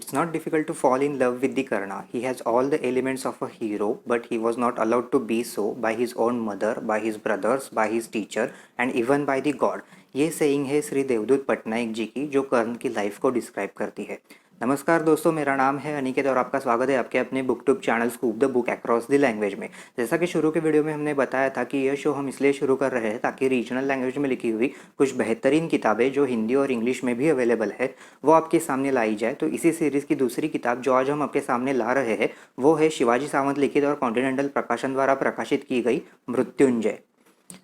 It's not difficult to fall in love with the Karna. He has all the elements of a hero, but he was not allowed to be so by his own mother, by his brothers, by his teacher and even by the God. ये saying है श्री देवदूत पटनायक जी की, जो कर्ण की life को describe करती है। नमस्कार दोस्तों, मेरा नाम है अनिकेत और आपका स्वागत है आपके अपने booktube channel scoop the book across the language में। जैसा कि शुरू के वीडियो में हमने बताया था कि यह शो हम इसलिए शुरू कर रहे हैं ताकि रीजनल लैंग्वेज में लिखी हुई कुछ बेहतरीन किताबें जो हिंदी और इंग्लिश में भी अवेलेबल है वो आपके सामने लाई जाए। तो इसी सीरीज़ की दूसरी किताब जो आज हम आपके सामने ला रहे हैं वो है शिवाजी सावंत लिखित और कॉन्टिनेंटल प्रकाशन द्वारा प्रकाशित की गई मृत्युंजय।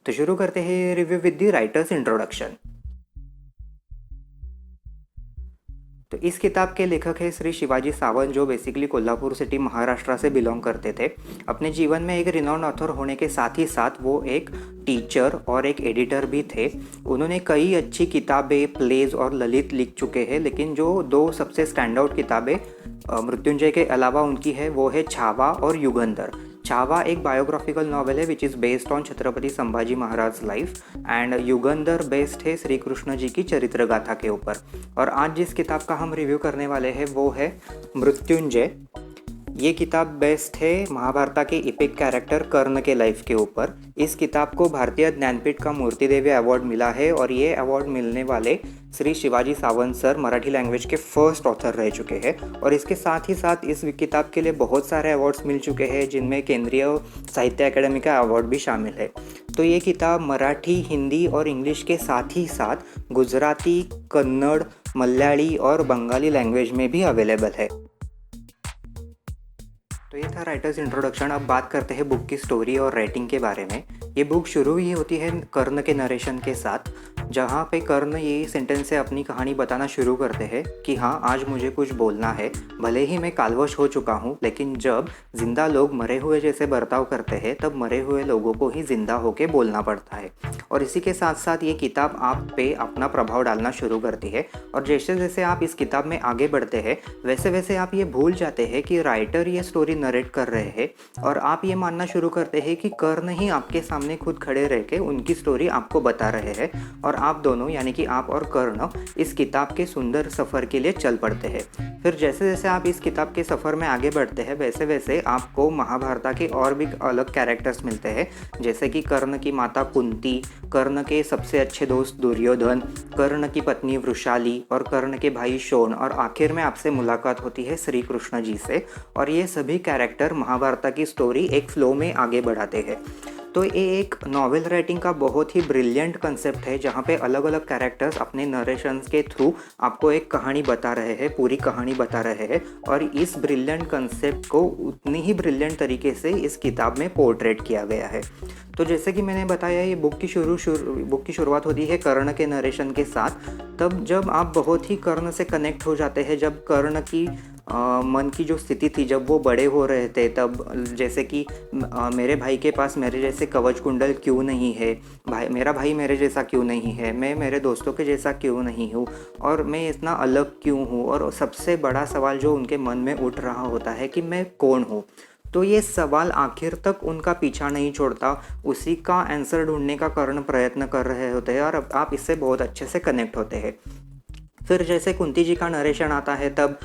तो शुरू करते हैं review with the writers introduction. तो इस किताब के लेखक है श्री शिवाजी सावंत, जो बेसिकली कोल्हापुर सिटी महाराष्ट्र से बिलोंग करते थे। अपने जीवन में एक रिनॉन्ड ऑथर होने के साथ ही साथ वो एक टीचर और एक एडिटर भी थे। उन्होंने कई अच्छी किताबें, प्लेज और ललित लिख चुके हैं, लेकिन जो दो सबसे स्टैंड आउट किताबें मृत्युंजय के अलावा उनकी है वो है छावा और युगंधर। छावा एक बायोग्राफिकल नॉवेल है which is based on Chhatrapati Sambhaji Maharaj life and Yugandhar based है श्री कृष्ण जी की चरित्र गाथा के ऊपर। और आज जिस किताब का हम रिव्यू करने वाले हैं वो है मृत्युंजय। ये किताब बेस्ड है महाभारत के इपिक कैरेक्टर कर्ण के लाइफ के ऊपर। इस किताब को भारतीय ज्ञानपीठ का मूर्ति देवी अवार्ड मिला है और ये अवार्ड मिलने वाले श्री शिवाजी सावंत सर मराठी लैंग्वेज के फर्स्ट ऑथर रह चुके हैं। और इसके साथ ही साथ इस किताब के लिए बहुत सारे अवार्ड्स मिल चुके हैं, जिनमें केंद्रीय साहित्य अकेडमी का अवार्ड भी शामिल है। तो ये किताब मराठी, हिंदी और इंग्लिश के साथ ही साथ गुजराती, कन्नड़, मलयाली और बंगाली लैंग्वेज में भी अवेलेबल है। तो ये था राइटर्स इंट्रोडक्शन। अब बात करते हैं बुक की स्टोरी और राइटिंग के बारे में। ये बुक शुरू ही होती है कर्ण के नरेशन के साथ, जहाँ पे कर्ण ये सेंटेंस से अपनी कहानी बताना शुरू करते हैं कि हाँ, आज मुझे कुछ बोलना है। भले ही मैं कालवश हो चुका हूँ, लेकिन जब जिंदा लोग मरे हुए जैसे बर्ताव करते हैं तब मरे हुए लोगों को ही जिंदा होके बोलना पड़ता है। और इसी के साथ साथ ये किताब आप पे अपना प्रभाव डालना शुरू करती है। और जैसे जैसे आप इस किताब में आगे बढ़ते हैं वैसे वैसे आप ये भूल जाते हैं कि राइटर ये स्टोरी नरेट कर रहे हैं और आप ये मानना शुरू करते हैं कि कर्ण ही आपके सामने खुद खड़े रह के उनकी स्टोरी आपको बता रहे हैं और आप दोनों यानी कि आप और कर्ण इस किताब के सुंदर सफ़र के लिए चल पड़ते हैं। फिर जैसे जैसे आप इस किताब के सफ़र में आगे बढ़ते हैं वैसे वैसे आपको महाभारत के और भी अलग कैरेक्टर्स मिलते हैं, जैसे कि कर्ण की माता कुंती, कर्ण के सबसे अच्छे दोस्त दुर्योधन, कर्ण की पत्नी वृषाली और कर्ण के भाई शोण, और आखिर में आपसे मुलाकात होती है श्री कृष्ण जी से। और ये सभी कैरेक्टर महाभारत की स्टोरी एक फ्लो में आगे बढ़ाते हैं। तो ये एक नॉवेल राइटिंग का बहुत ही ब्रिलियंट कंसेप्ट है, जहाँ पे अलग अलग कैरेक्टर्स अपने नरेशंस के थ्रू आपको एक कहानी बता रहे हैं, पूरी कहानी बता रहे हैं। और इस ब्रिलियंट कंसेप्ट को उतनी ही ब्रिलियंट तरीके से इस किताब में पोर्ट्रेट किया गया है। तो जैसे कि मैंने बताया, ये बुक की शुरुआत होती है कर्ण के नरेशन के साथ। तब जब आप बहुत ही कर्ण से कनेक्ट हो जाते हैं, जब कर्ण की मन की जो स्थिति थी जब वो बड़े हो रहे थे, तब जैसे कि मेरे भाई के पास मेरे जैसे कवच कुंडल क्यों नहीं है, मेरा भाई मेरे जैसा क्यों नहीं है, मैं मेरे दोस्तों के जैसा क्यों नहीं हूँ, और मैं इतना अलग क्यों हूँ, और सबसे बड़ा सवाल जो उनके मन में उठ रहा होता है कि मैं कौन हूँ। तो ये सवाल आखिर तक उनका पीछा नहीं छोड़ता, उसी का आंसर ढूंढने का कर्ण प्रयत्न कर रहे होते हैं और आप इससे बहुत अच्छे से कनेक्ट होते हैं। फिर जैसे कुंती जी का नरेशन आता है, तब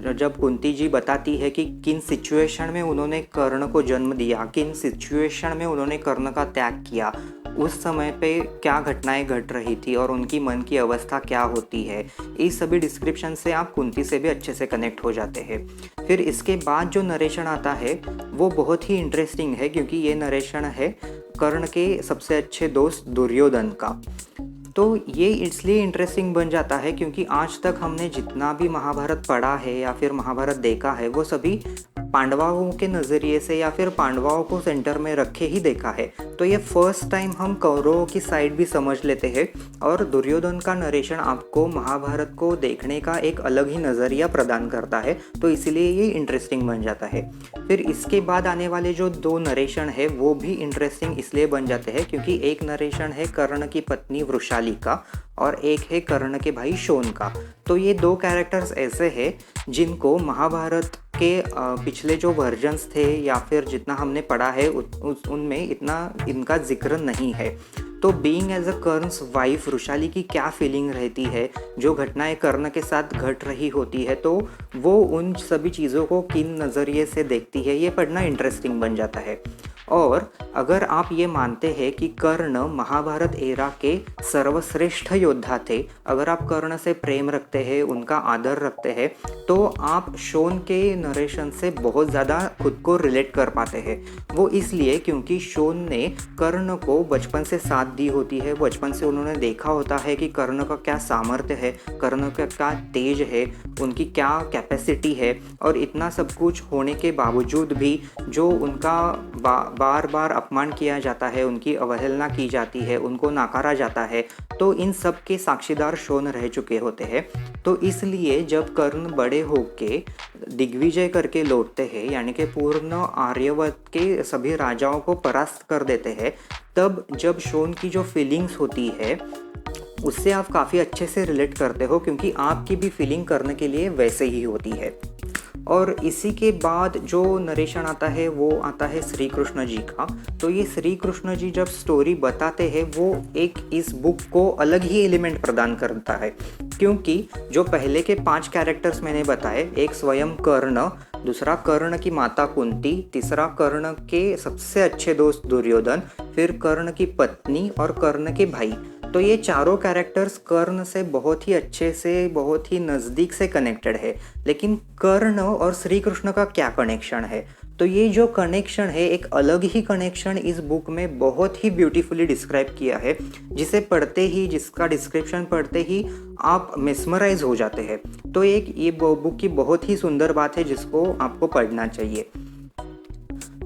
जब कुंती जी बताती है कि किन सिचुएशन में उन्होंने कर्ण को जन्म दिया, किन सिचुएशन में उन्होंने कर्ण का त्याग किया, उस समय पे क्या घटनाएं घट रही थी और उनकी मन की अवस्था क्या होती है, इस सभी डिस्क्रिप्शन से आप कुंती से भी अच्छे से कनेक्ट हो जाते हैं। फिर इसके बाद जो नरेशन आता है वो बहुत ही इंटरेस्टिंग है, क्योंकि ये नरेशन है कर्ण के सबसे अच्छे दोस्त दुर्योधन का। तो ये इसलिए इंटरेस्टिंग बन जाता है क्योंकि आज तक हमने जितना भी महाभारत पढ़ा है या फिर महाभारत देखा है वो सभी पांडवों के नज़रिए से या फिर पांडवों को सेंटर में रखे ही देखा है। तो ये फर्स्ट टाइम हम कौरवों की साइड भी समझ लेते हैं और दुर्योधन का नरेशन आपको महाभारत को देखने का एक अलग ही नज़रिया प्रदान करता है। तो इसलिए ये इंटरेस्टिंग बन जाता है। फिर इसके बाद आने वाले जो दो नरेशन है वो भी इंटरेस्टिंग इसलिए बन जाते हैं क्योंकि एक नरेशन है कर्ण की पत्नी वृषाली का और एक है कर्ण के भाई शोण का। तो ये दो कैरेक्टर्स ऐसे हैं जिनको महाभारत के पिछले जो वर्जन्स थे या फिर जितना हमने पढ़ा है उनमें इतना इनका जिक्र नहीं है। तो being as a Karn's wife Vrishali की क्या फीलिंग रहती है, जो घटनाएं कर्ण के साथ घट रही होती है, तो वो उन सभी चीज़ों को किन नज़रिए से देखती है, ये पढ़ना इंटरेस्टिंग बन जाता है। और अगर आप ये मानते हैं कि कर्ण महाभारत एरा के सर्वश्रेष्ठ योद्धा थे, अगर आप कर्ण से प्रेम रखते हैं, उनका आदर रखते हैं, तो आप शोन के नरेशन से बहुत ज़्यादा खुद को रिलेट कर पाते हैं। वो इसलिए क्योंकि शोन ने कर्ण को बचपन से साथ दी होती है, बचपन से उन्होंने देखा होता है कि कर्ण का क्या सामर्थ्य है, कर्ण का क्या तेज है, उनकी क्या कैपेसिटी है, और इतना सब कुछ होने के बावजूद भी जो उनका बार बार अपमान किया जाता है, उनकी अवहेलना की जाती है, उनको नकारा जाता है, तो इन सब के साक्षीदार शोन रह चुके होते हैं। तो इसलिए जब कर्ण बड़े होके दिग्विजय करके लौटते हैं, यानी कि पूर्ण आर्यवत के सभी राजाओं को परास्त कर देते हैं, तब जब शोन की जो फीलिंग्स होती है उससे आप काफ़ी अच्छे से रिलेट करते हो, क्योंकि आपकी भी फीलिंग करने के लिए वैसे ही होती है। और इसी के बाद जो नरेशन आता है वो आता है श्री कृष्ण जी का। तो ये श्री कृष्ण जी जब स्टोरी बताते हैं वो एक इस बुक को अलग ही एलिमेंट प्रदान करता है, क्योंकि जो पहले के 5 कैरेक्टर्स मैंने बताए, एक स्वयं कर्ण, दूसरा कर्ण की माता कुंती, तीसरा कर्ण के सबसे अच्छे दोस्त दुर्योधन, फिर कर्ण की पत्नी और कर्ण के भाई, तो ये चारों कैरेक्टर्स कर्ण से बहुत ही अच्छे से, बहुत ही नज़दीक से कनेक्टेड है। लेकिन कर्ण और श्री कृष्ण का क्या कनेक्शन है? तो ये जो कनेक्शन है, एक अलग ही कनेक्शन इस बुक में बहुत ही ब्यूटीफुली डिस्क्राइब किया है, जिसे पढ़ते ही, जिसका डिस्क्रिप्शन पढ़ते ही आप मेस्मराइज हो जाते हैं। तो एक ये बुक की बहुत ही सुंदर बात है जिसको आपको पढ़ना चाहिए।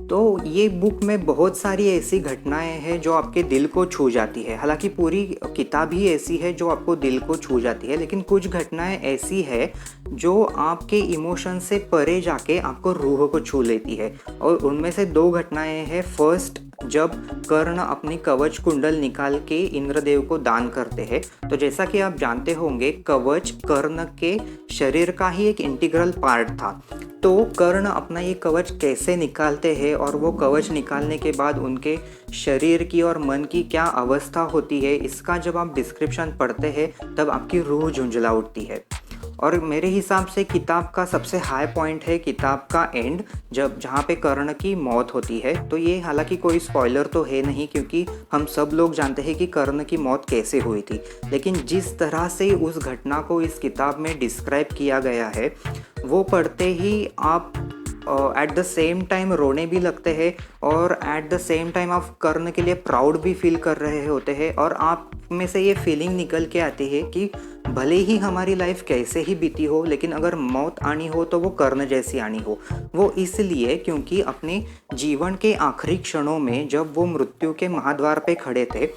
तो ये बुक में बहुत सारी ऐसी घटनाएं हैं जो आपके दिल को छू जाती है। हालांकि पूरी किताब ही ऐसी है जो आपको दिल को छू जाती है, लेकिन कुछ घटनाएं ऐसी है जो आपके इमोशन से परे जाके आपको रूह को छू लेती है। और उनमें से 2 घटनाएं हैं। फर्स्ट, जब कर्ण अपनी कवच कुंडल निकाल के इंद्रदेव को दान करते हैं। तो जैसा कि आप जानते होंगे, कवच कर्ण के शरीर का ही एक इंटीग्रल पार्ट था। तो कर्ण अपना ये कवच कैसे निकालते हैं और वो कवच निकालने के बाद उनके शरीर की और मन की क्या अवस्था होती है, इसका जब आप डिस्क्रिप्शन पढ़ते हैं तब आपकी रूह झुंझला उठती है। और मेरे हिसाब से किताब का सबसे हाई पॉइंट है किताब का एंड, जहाँ पे कर्ण की मौत होती है। तो ये हालांकि कोई स्पॉइलर तो है नहीं, क्योंकि हम सब लोग जानते हैं कि कर्ण की मौत कैसे हुई थी, लेकिन जिस तरह से उस घटना को इस किताब में डिस्क्राइब किया गया है, वो पढ़ते ही आप एट द सेम टाइम रोने भी लगते हैं, और एट द सेम टाइम आप कर्ण के लिए प्राउड भी फील कर रहे होते हैं, और आप में से ये फीलिंग निकल के आती है कि भले ही हमारी लाइफ कैसे ही बीती हो, लेकिन अगर मौत आनी हो तो वो कर्ण जैसी आनी हो। वो इसलिए क्योंकि अपने जीवन के आखिरी क्षणों में जब वो मृत्यु के महाद्वार पे खड़े थे,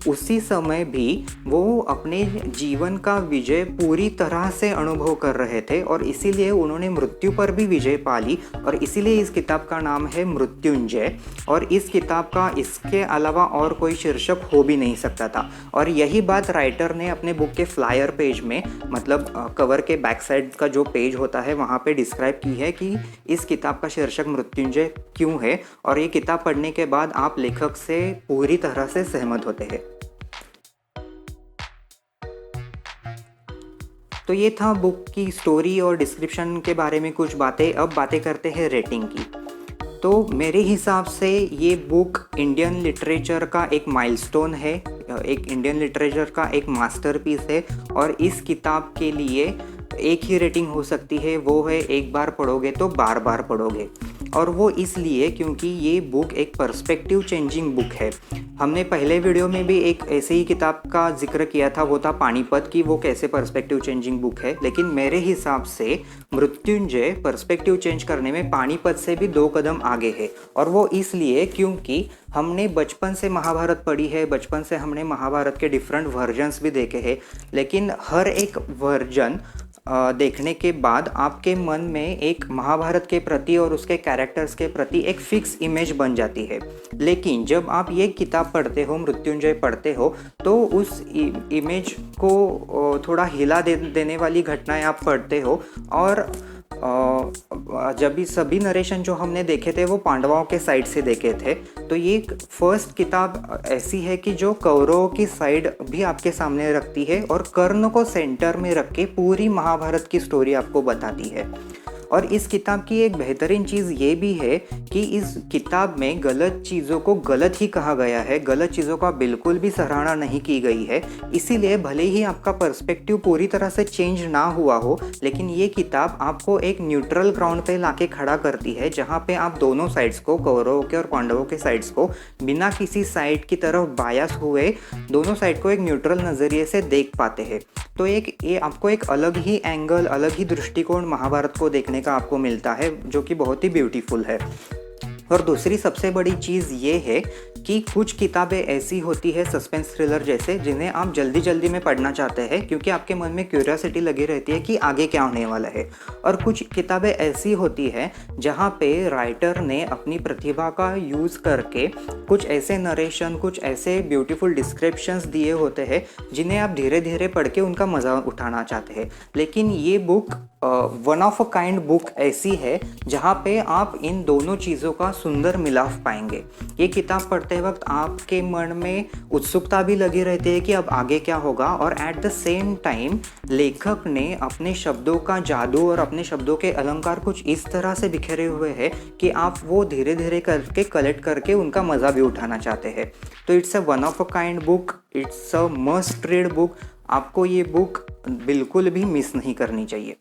उसी समय भी वो अपने जीवन का विजय पूरी तरह से अनुभव कर रहे थे, और इसीलिए उन्होंने मृत्यु पर भी विजय पा ली। और इसीलिए इस किताब का नाम है मृत्युंजय। और इस किताब का इसके अलावा और कोई शीर्षक हो भी नहीं सकता था। और यही बात राइटर ने अपने बुक के फ्लायर पेज में, मतलब कवर के बैक साइड का जो पेज होता है, वहाँ पे डिस्क्राइब की है कि इस किताब का शीर्षक मृत्युंजय क्यों है। और ये किताब पढ़ने के बाद आप लेखक से पूरी तरह से सहमत होते हैं। तो ये था बुक की स्टोरी और डिस्क्रिप्शन के बारे में कुछ बातें। अब बातें करते हैं रेटिंग की। तो मेरे हिसाब से ये बुक इंडियन लिटरेचर का एक माइलस्टोन है, एक इंडियन लिटरेचर का एक मास्टरपीस है। और इस किताब के लिए एक ही रेटिंग हो सकती है, वो है एक बार पढ़ोगे तो बार बार पढ़ोगे। और वो इसलिए क्योंकि ये बुक एक पर्सपेक्टिव चेंजिंग बुक है। हमने पहले वीडियो में भी एक ऐसे ही किताब का जिक्र किया था, वो था पानीपत की, वो कैसे पर्सपेक्टिव चेंजिंग बुक है। लेकिन मेरे हिसाब से मृत्युंजय पर्सपेक्टिव चेंज करने में पानीपत से भी 2 कदम आगे है। और वो इसलिए क्योंकि हमने बचपन से महाभारत पढ़ी है, बचपन से हमने महाभारत के डिफरेंट वर्जन्स भी देखे हैं, लेकिन हर एक वर्जन देखने के बाद आपके मन में एक महाभारत के प्रति और उसके कैरेक्टर्स के प्रति एक फिक्स इमेज बन जाती है। लेकिन जब आप ये किताब पढ़ते हो, मृत्युंजय पढ़ते हो, तो उस इमेज को थोड़ा हिला देने वाली घटनाएं आप पढ़ते हो, और जब भी सभी नरेशन जो हमने देखे थे वो पांडवों के साइड से देखे थे, तो ये फर्स्ट किताब ऐसी है कि जो कौरवों की साइड भी आपके सामने रखती है और कर्ण को सेंटर में रख के पूरी महाभारत की स्टोरी आपको बताती है। और इस किताब की एक बेहतरीन चीज़ ये भी है कि इस किताब में गलत चीज़ों को गलत ही कहा गया है, गलत चीज़ों का बिल्कुल भी सराहना नहीं की गई है। इसीलिए भले ही आपका पर्सपेक्टिव पूरी तरह से चेंज ना हुआ हो, लेकिन ये किताब आपको एक न्यूट्रल ग्राउंड पे लाके खड़ा करती है, जहाँ पे आप दोनों साइड्स को, कौरवों के और पांडवों के साइड्स को, बिना किसी साइड की तरफ बायस हुए दोनों साइड को एक न्यूट्रल नज़रिए से देख पाते हैं। तो ये आपको एक अलग ही एंगल, अलग ही दृष्टिकोण महाभारत को देखने का आपको मिलता है, जो कि बहुत ही ब्यूटीफुल है। और दूसरी सबसे बड़ी चीज़ ये है कि कुछ किताबें ऐसी होती है सस्पेंस थ्रिलर जैसे, जिन्हें आप जल्दी जल्दी में पढ़ना चाहते हैं क्योंकि आपके मन में क्यूरियोसिटी लगी रहती है कि आगे क्या होने वाला है। और कुछ किताबें ऐसी होती हैं जहाँ पे राइटर ने अपनी प्रतिभा का यूज़ करके कुछ ऐसे नरेशन, कुछ ऐसे ब्यूटीफुल डिस्क्रिप्शंस दिए होते हैं जिन्हें आप धीरे धीरे पढ़ के उनका मज़ा उठाना चाहते हैं। लेकिन ये book one of a kind book ऐसी है जहाँ पे आप इन दोनों चीज़ों का सुंदर मिलाप पाएंगे। ये किताब पढ़ते वक्त आपके मन में उत्सुकता भी लगी रहती है कि अब आगे क्या होगा, और एट द सेम टाइम लेखक ने अपने शब्दों का जादू और अपने शब्दों के अलंकार कुछ इस तरह से बिखरे हुए हैं कि आप वो धीरे धीरे करके कलेक्ट करके उनका मज़ा भी उठाना चाहते हैं। तो it's a one of a kind book, it's a must read book. आपको ये बुक बिल्कुल भी मिस नहीं करनी चाहिए।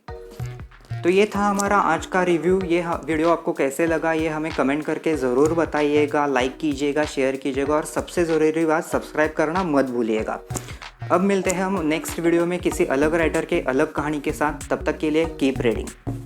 तो ये था हमारा आज का रिव्यू। ये वीडियो आपको कैसे लगा ये हमें कमेंट करके ज़रूर बताइएगा, लाइक कीजिएगा, शेयर कीजिएगा और सबसे ज़रूरी बात सब्सक्राइब करना मत भूलिएगा। अब मिलते हैं हम नेक्स्ट वीडियो में किसी अलग राइटर के अलग कहानी के साथ। तब तक के लिए कीप रीडिंग।